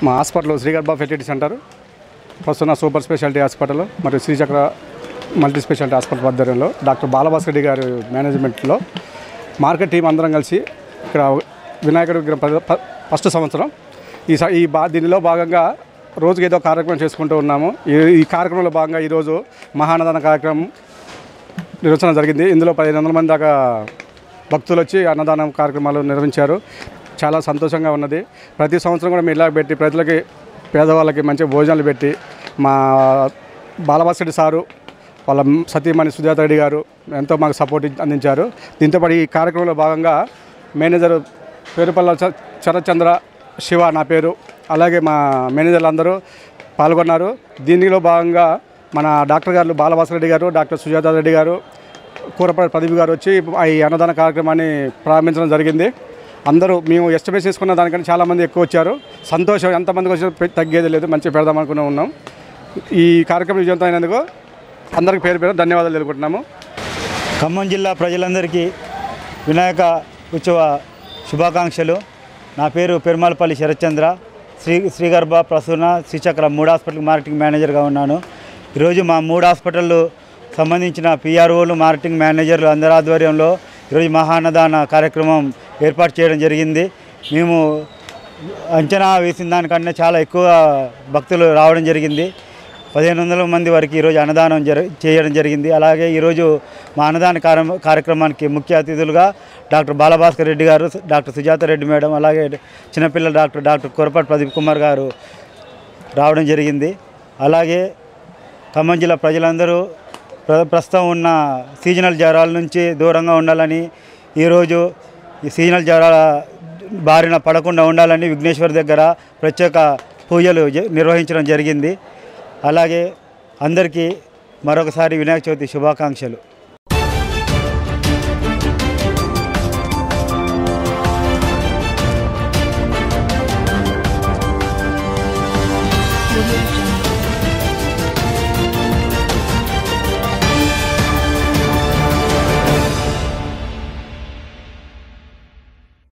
మా hospital శ్రీగర్భ fertility centre, ప్రస్తుతం super speciality hospital మరియు శ్రీచక్ర మల్టీ స్పెషాలిటీ హాస్పిటల్ ఆధ్వర్యంలో డాక్టర్ బాలభాస్కర్ రెడ్డి గారి మేనేజ్మెంట్లో మార్కెట్ టీం అందరం కలిసి ఇక్కడ వినాయకుడి విగ్రహం ఫస్ట్ సంవత్సరం దీనిలో భాగంగా రోజుకి ఏదో కార్యక్రమం చేసుకుంటూ ఉన్నాము. ఈ కార్యక్రమంలో భాగంగా ఈరోజు మహాన్నదాన కార్యక్రమం నిర్వహించడం జరిగింది. ఇందులో 1500 మంది దాకా భక్తులు వచ్చి అన్నదానం కార్యక్రమాలు నిర్వహించారు. చాలా సంతోషంగా ఉన్నది. ప్రతి సంవత్సరం కూడా మేము ఇలా పెట్టి ప్రజలకి, పేదవాళ్ళకి మంచి భోజనాలు పెట్టి మా బాలభాస్కర్ రెడ్డి సారు వాళ్ళ సతీమణి సుజాత రెడ్డి గారు ఎంతో మాకు సపోర్ట్ అందించారు. దీంతోపాటు ఈ కార్యక్రమంలో భాగంగా మేనేజర్ పేరుపల్ల శరత్చంద్ర, శివ నా పేరు, అలాగే మా మేనేజర్లు అందరూ పాల్గొన్నారు. దీనిలో భాగంగా మన డాక్టర్ గారు బాలభాస్కర్ రెడ్డి గారు, డాక్టర్ సుజాత రెడ్డి గారు, కూరపాటి ప్రదీప్ గారు వచ్చి ఈ అన్నదాన కార్యక్రమాన్ని ప్రారంభించడం జరిగింది. అందరూ మేము ఎస్టిమేట్ చేసుకున్న దానికంటే చాలామంది ఎక్కువ వచ్చారు. సంతోషం, ఎంతమందికి వచ్చినా తగ్గేది లేదు. మంచిగా పెడదాం అనుకుని ఉన్నాం. ఈ కార్యక్రమం విజయవంతం అయినందుకు అందరికీ పేరు పేరు ధన్యవాదాలు తెలుపుకుంటున్నాము. ఖమ్మం జిల్లా ప్రజలందరికీ వినాయక ఉత్సవ శుభాకాంక్షలు. నా పేరు పెరుమాలపల్లి శరత్చంద్ర, శ్రీగర్భ ప్రసూన శ్రీచక్ర 3 హాస్పిటల్ మార్కెటింగ్ మేనేజర్గా ఉన్నాను. ఈరోజు మా 3 హాస్పిటళ్ళు సంబంధించిన పిఆర్ఓలు, మార్కెటింగ్ మేనేజర్లు అందరి ఆధ్వర్యంలో ఈరోజు మహాన్నదాన కార్యక్రమం ఏర్పాటు చేయడం జరిగింది. మేము అంచనా వేసిన దానికన్నా చాలా ఎక్కువ భక్తులు రావడం జరిగింది. 1500 మంది వరకు ఈరోజు అన్నదానం చేయడం జరిగింది. అలాగే ఈరోజు మా అన్నదాన కార్యక్రమానికి ముఖ్య అతిథులుగా డాక్టర్ బాలభాస్కర్ రెడ్డి గారు, డాక్టర్ సుజాత రెడ్డి మేడం, అలాగే చిన్నపిల్లల డాక్టర్ కూరపాటి ప్రదీప్ కుమార్ గారు రావడం జరిగింది. అలాగే ఖమ్మం జిల్లా ప్రజలందరూ ప్రస్తుతం ఉన్న సీజనల్ జ్వరాల నుంచి దూరంగా ఉండాలని, ఈరోజు ఈ సీజనల్ జ్వరాల బారిన పడకుండా ఉండాలని విఘ్నేశ్వర్ దగ్గర ప్రత్యేక పూజలు నిర్వహించడం జరిగింది. అలాగే అందరికీ మరొకసారి వినాయక చవితి శుభాకాంక్షలు.